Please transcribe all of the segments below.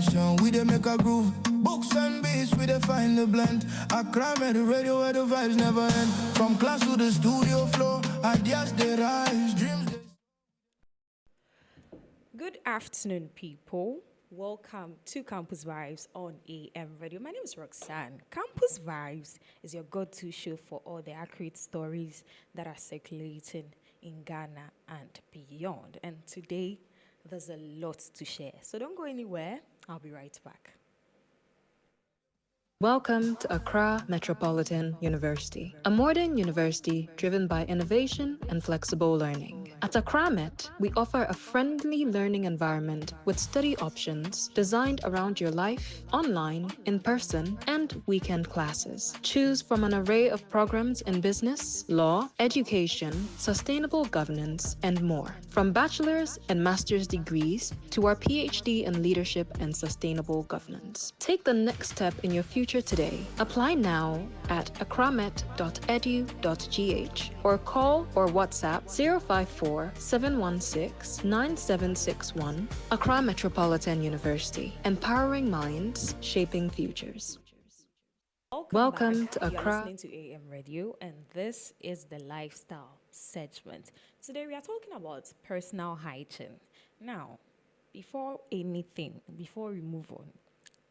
passion, we dey make a groove. Books and beats, we dey find the blend. I climb at the radio where the vibes never end. From class to the studio floor, ideas they rise, dreams they... Good afternoon, people. Welcome to Campus Vibes on AM Radio. My name is Roxanne. Campus Vibes is your go-to show for all the accurate stories that are circulating in Ghana and beyond. And today, there's a lot to share. So don't go anywhere. I'll be right back. Welcome to Accra Metropolitan University, a modern university driven by innovation and flexible learning. At Accra Met, we offer a friendly learning environment with study options designed around your life, online, in person, and weekend classes. Choose from an array of programs in business, law, education, sustainable governance, and more. From bachelor's and master's degrees to our PhD in leadership and sustainable governance. Take the next step in your future today. Apply now at akramet.edu.gh or call or WhatsApp 054-716-9761. Accra Metropolitan University, empowering minds, shaping futures. Welcome to Accra. You're listening to AM Radio, and this is the lifestyle segment. Today we are talking about personal hygiene. Now, before we move on,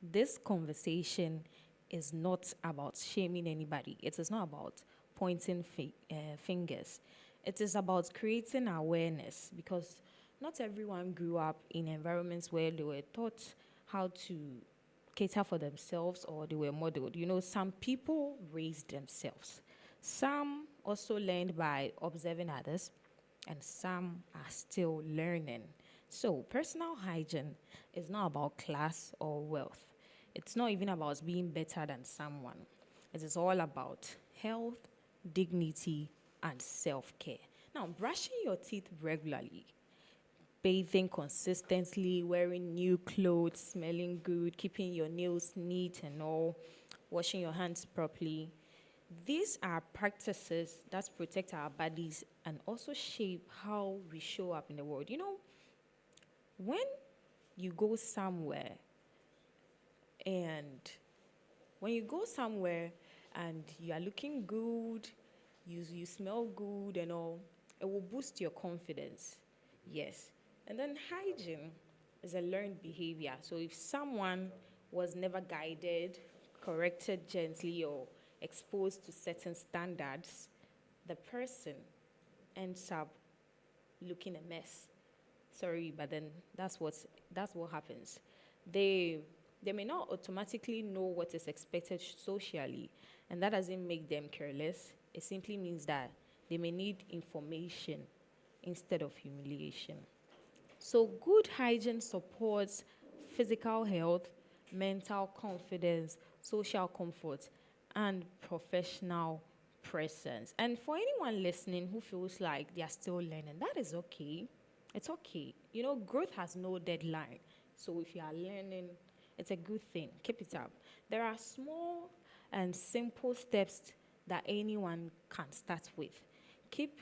this conversation is not about shaming anybody. It is not about pointing fingers. It is about creating awareness, because not everyone grew up in environments where they were taught how to cater for themselves or they were modeled. You know, some people raised themselves. Some also learned by observing others, and some are still learning. So personal hygiene is not about class or wealth. It's not even about being better than someone. It is all about health, dignity, and self-care. Now, brushing your teeth regularly, bathing consistently, wearing new clothes, smelling good, keeping your nails neat and all, washing your hands properly. These are practices that protect our bodies and also shape how we show up in the world. You know, when you go somewhere and you are looking good, you smell good and all, it will boost your confidence. Yes. And then hygiene is a learned behavior. So if someone was never guided, corrected gently, or exposed to certain standards, the person ends up looking a mess. Sorry, but then that's what happens. They may not automatically know what is expected socially, and that doesn't make them careless. It simply means that they may need information instead of humiliation. So good hygiene supports physical health, mental confidence, social comfort, and professional presence. And for anyone listening who feels like they are still learning, that is okay. It's okay. You know, growth has no deadline. So if you are learning, it's a good thing. Keep it up. There are small and simple steps that anyone can start with. Keep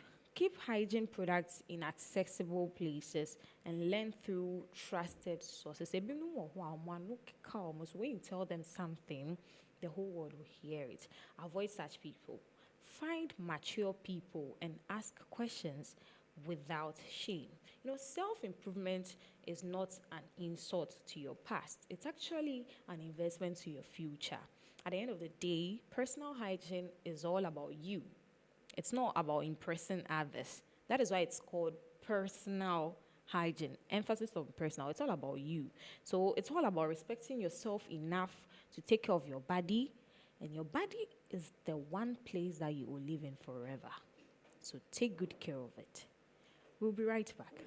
hygiene products in accessible places and learn through trusted sources. When you tell them something, the whole world will hear it. Avoid such people. Find mature people and ask questions without shame. You know, self-improvement is not an insult to your past. It's actually an investment to your future. At the end of the day, personal hygiene is all about you. It's not about impressing others. That is why it's called personal hygiene. Emphasis on personal. It's all about you. So it's all about respecting yourself enough to take care of your body. And your body is the one place that you will live in forever. So take good care of it. We'll be right back.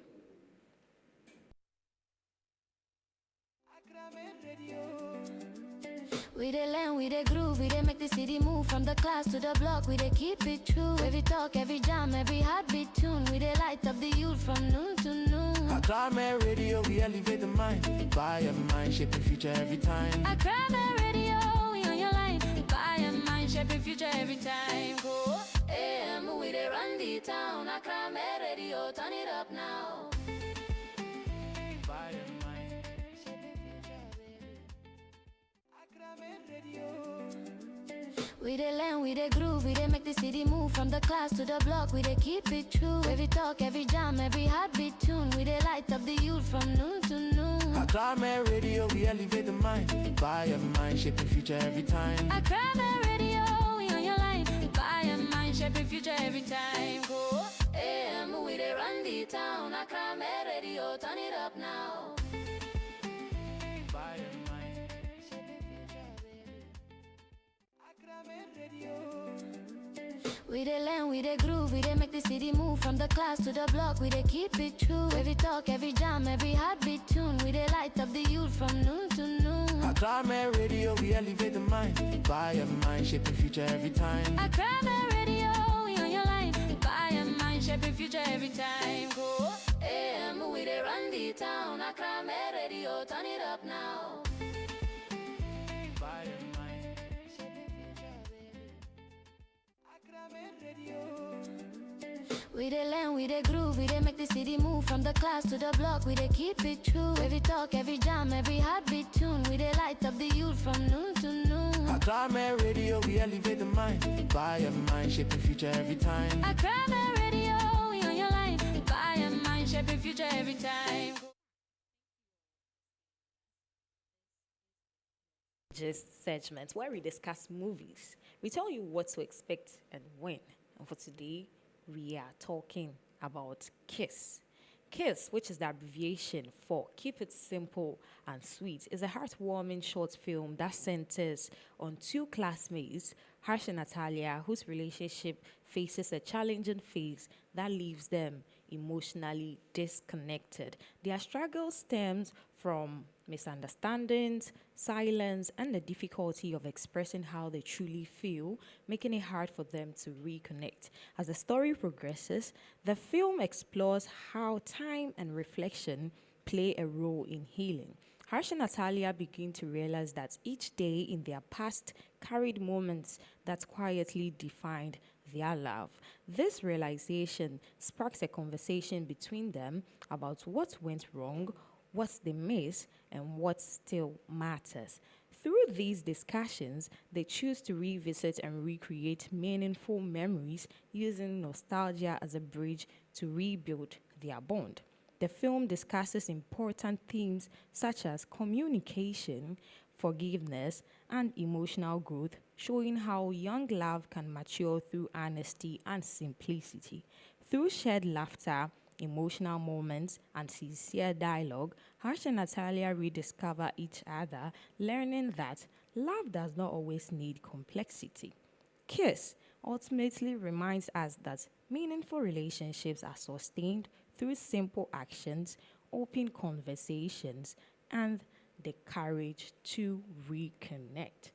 We dey learn, we dey groove, we dey make the city move. From the class to the block, we dey keep it true. Every talk, every jam, every heartbeat tune. We dey light up the youth from noon to noon. Accra Radio, we elevate the mind. By your mind, shaping future every time. Accra Radio, we on your line. By your mind, shaping future every time. Go AM, we dey run the town. Accra Radio, turn it up now. By your mind, Shaping future, baby. We dey learn, we dey groove, we dey make the city move. From the class to the block, we dey keep it true. Every talk, every jam, every heartbeat tune. We dey light up the youth from noon to noon. At Climate Radio, we elevate the mind. By your mind, shaping future every time. At Climate Radio, we on your line. By your mind, shaping future every time. Go AM, we dey run the town. At Climate Radio, turn it up now. By your mind, shaping future, baby. At Climate Radio. We dey learn, we dey groove, we dey make the city move. From the class to the block, we dey keep it true. Every talk, every jam, every heartbeat tune. We dey light up the youth from noon to noon. At Climate Radio, we elevate the mind. By your mind, shaping future every time. At Climate Radio, we on your line. By your mind, shaping future every time. Go AM, we dey run the town. At Climate Radio, turn it up now. By your mind, shaping future, baby. At Climate Radio. We dey learn, we dey groove, we dey make the city move. From the class to the block, we dey keep it true. Every talk, every jam, every heartbeat tune. We dey light up the youth from noon to noon. At Climate Radio, we elevate the mind. By your mind, shaping future every time. At Climate Radio, we on your line. By your mind, shaping future every time. Just segments where we discuss movies. We tell you what to expect and when. And for today, we are talking about KISS. KISS, which is the abbreviation for Keep It Simple and Sweet, is a heartwarming short film that centers on two classmates, Harsh and Natalia, whose relationship faces a challenging phase that leaves them emotionally disconnected. Their struggle stems from misunderstandings, silence, and the difficulty of expressing how they truly feel, making it hard for them to reconnect. As the story progresses, the film explores how time and reflection play a role in healing. Harsh and Natalia begin to realize that each day in their past carried moments that quietly defined their love. This realization sparks a conversation between them about what went wrong, what they miss, and what still matters. Through these discussions, they choose to revisit and recreate meaningful memories using nostalgia as a bridge to rebuild their bond. The film discusses important themes such as communication, forgiveness, and emotional growth, showing how young love can mature through honesty and simplicity. Through shared laughter, emotional moments, and sincere dialogue, Harsh and Natalia rediscover each other, learning that love does not always need complexity. KISS ultimately reminds us that meaningful relationships are sustained through simple actions, open conversations, and the courage to reconnect.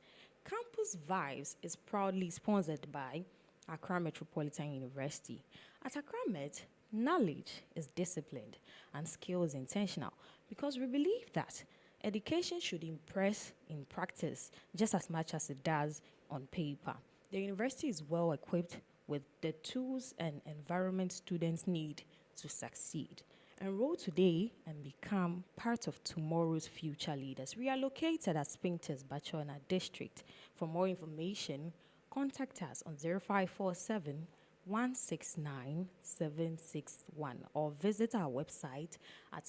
Campus Vibes is proudly sponsored by Accra Metropolitan University. At Accra Met, knowledge is disciplined and skill is intentional because we believe that education should impress in practice just as much as it does on paper. The university is well equipped with the tools and environment students need to succeed. Enroll today and become part of tomorrow's future leaders. We are located at Spinkters, Bachona District. For more information, contact us on 0547 169 761 or visit our website at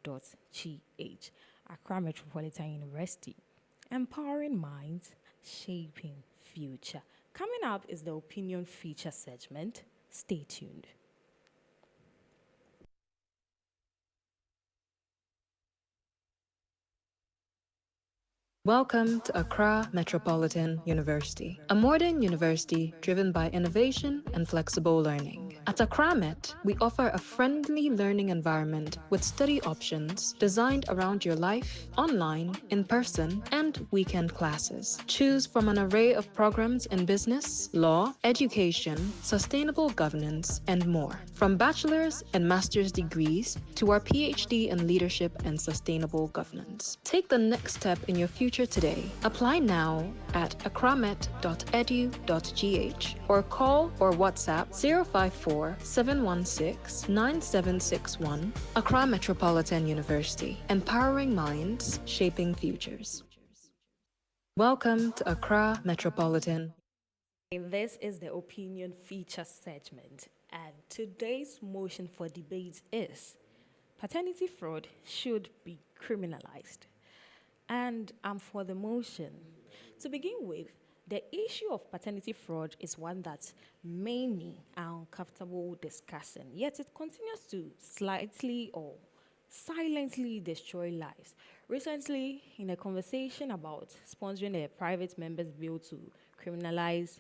www.accramet.edu.gh. Accra Metropolitan University, empowering minds, shaping future. Coming up is the opinion feature segment. Stay tuned. Welcome to Accra Metropolitan University, a modern university driven by innovation and flexible learning. At Accra Met, we offer a friendly learning environment with study options designed around your life, online, in person, and weekend classes. Choose from an array of programs in business, law, education, sustainable governance, and more. From bachelor's and master's degrees to our PhD in leadership and sustainable governance. Take the next step in your future today. Apply now at accramet.edu.gh or call or WhatsApp 054 716 9761. Accra Metropolitan University, empowering minds, shaping futures. Welcome to Accra Metropolitan. This is the opinion feature segment, and today's motion for debate is paternity fraud should be criminalized. And I'm for the motion. To begin with, the issue of paternity fraud is one that many are uncomfortable discussing, yet it continues to slightly or silently destroy lives. Recently, in a conversation about sponsoring a private member's bill to criminalize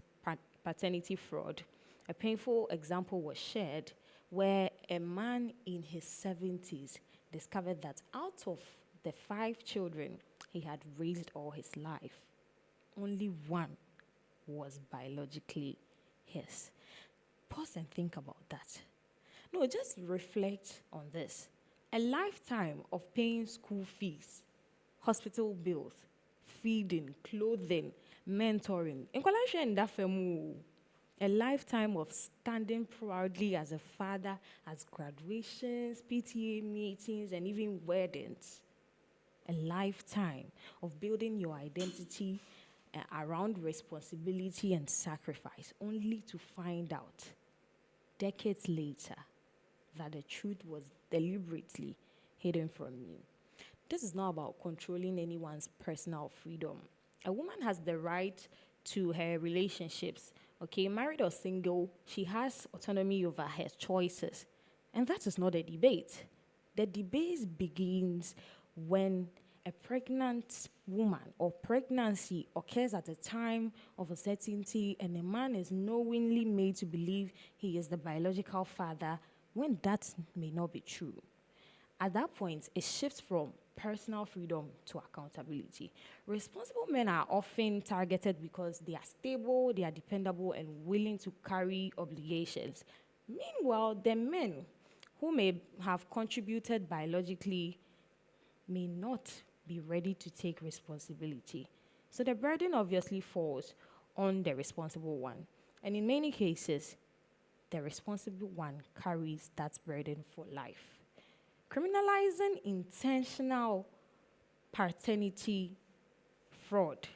paternity fraud, a painful example was shared where a man in his 70s discovered that out of the 5 children he had raised all his life, only one was biologically his. Pause and think about that. No, just reflect on this. A lifetime of paying school fees, hospital bills, feeding, clothing, mentoring. A lifetime of standing proudly as a father at graduations, PTA meetings, and even weddings. A lifetime of building your identity around responsibility and sacrifice, only to find out decades later that the truth was deliberately hidden from you. This is not about controlling anyone's personal freedom. A woman has the right to her relationships. Okay, married or single, she has autonomy over her choices. And that is not a debate. The debate begins when a pregnant woman or pregnancy occurs at a time of uncertainty and a man is knowingly made to believe he is the biological father when that may not be true. At that point, it shifts from personal freedom to accountability. Responsible men are often targeted because they are stable, they are dependable, and willing to carry obligations. Meanwhile, the men who may have contributed biologically may not be ready to take responsibility. So the burden obviously falls on the responsible one. And in many cases, the responsible one carries that burden for life. Criminalizing intentional paternity fraud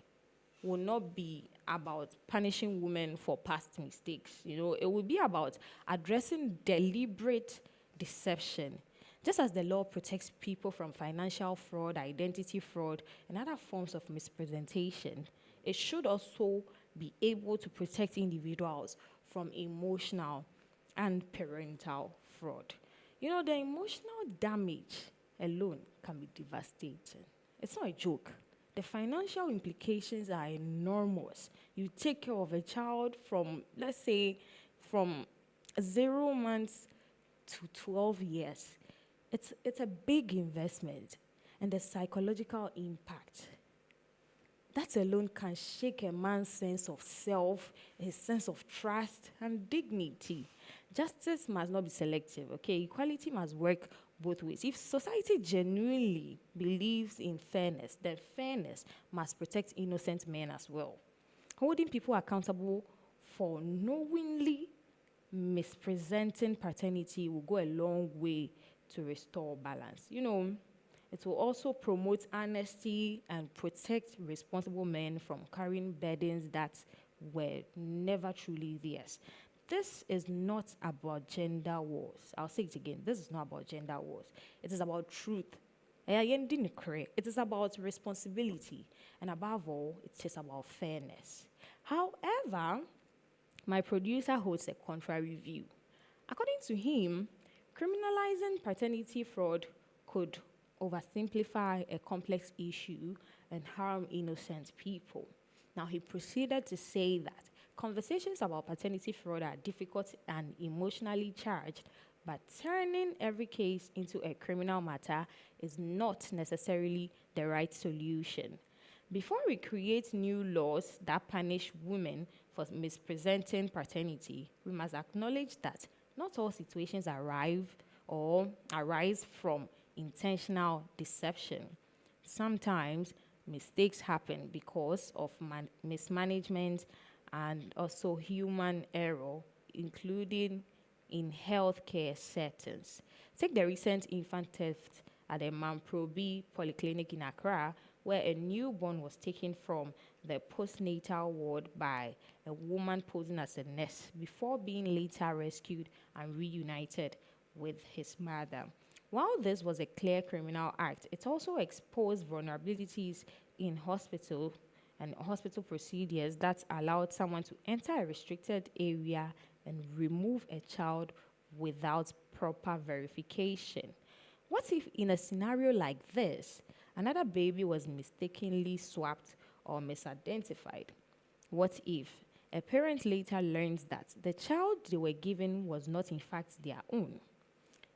will not be about punishing women for past mistakes. It will be about addressing deliberate deception. Just as the law protects people from financial fraud, identity fraud, and other forms of misrepresentation, it should also be able to protect individuals from emotional and parental fraud. The emotional damage alone can be devastating. It's not a joke. The financial implications are enormous. You take care of a child from, let's say, from 0 months to 12 years. It's a big investment, and the psychological impact, that alone can shake a man's sense of self, his sense of trust and dignity. Justice must not be selective, okay? Equality must work both ways. If society genuinely believes in fairness, then fairness must protect innocent men as well. Holding people accountable for knowingly misrepresenting paternity will go a long way to restore balance. It will also promote honesty and protect responsible men from carrying burdens that were never truly theirs. This is not about gender wars. I'll say it again. This is not about gender wars. It is about truth. It is about responsibility. And above all, it is about fairness. However, my producer holds a contrary view. According to him, criminalizing paternity fraud could oversimplify a complex issue and harm innocent people. Now, he proceeded to say that conversations about paternity fraud are difficult and emotionally charged, but turning every case into a criminal matter is not necessarily the right solution. Before we create new laws that punish women for misrepresenting paternity, we must acknowledge that not all situations arise from intentional deception. Sometimes mistakes happen because of mismanagement and also human error, including in healthcare settings. Take the recent infant theft at the Mamprobi Polyclinic in Accra, where a newborn was taken from the postnatal ward by a woman posing as a nurse before being later rescued and reunited with his mother. While this was a clear criminal act, it also exposed vulnerabilities in hospital and hospital procedures that allowed someone to enter a restricted area and remove a child without proper verification. What if, in a scenario like this, another baby was mistakenly swapped or misidentified? What if a parent later learns that the child they were given was not in fact their own?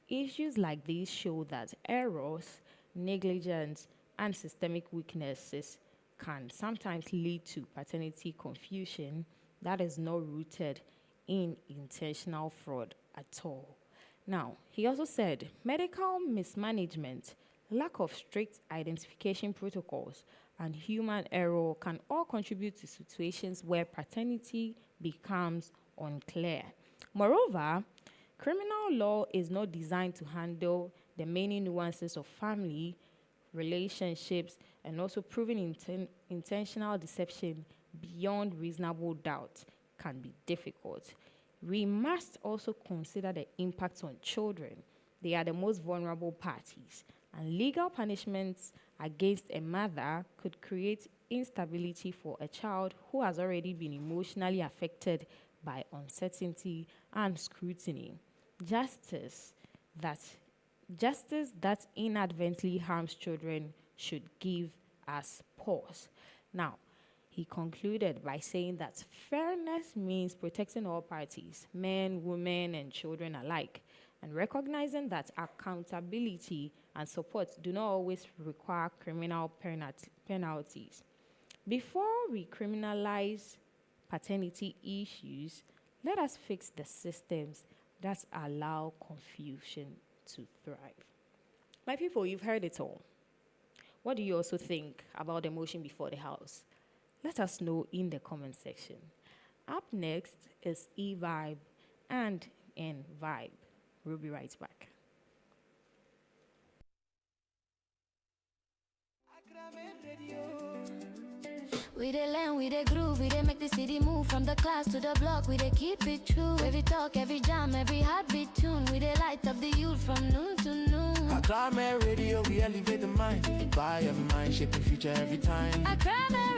Issues like these show that errors, negligence, and systemic weaknesses can sometimes lead to paternity confusion that is not rooted in intentional fraud at all. Now, he also said medical mismanagement, lack of strict identification protocols, and human error can all contribute to situations where paternity becomes unclear. Moreover, criminal law is not designed to handle the many nuances of family, relationships, and also proving intentional deception beyond reasonable doubt can be difficult. We must also consider the impact on children. They are the most vulnerable parties, and legal punishments against a mother could create instability for a child who has already been emotionally affected by uncertainty and scrutiny. Justice that Justice that inadvertently harms children should give us pause. Now, he concluded by saying that fairness means protecting all parties, men, women, and children alike, and recognizing that accountability and support do not always require criminal penalties. Before we criminalize paternity issues, let us fix the systems that allow confusion to thrive. My people, you've heard it all. What do you also think about the motion before the House? Let us know in the comment section. Up next is E-Vibe and N-Vibe. We'll be right back. We dey learn, we dey groove, we dey make the city move from the class to the block. We dey keep it true. Every talk, every jam, every heartbeat tune. We dey light up the youth from noon to noon. Acclimate radio, we elevate the mind. By a mind, shaping future every time. Acclimate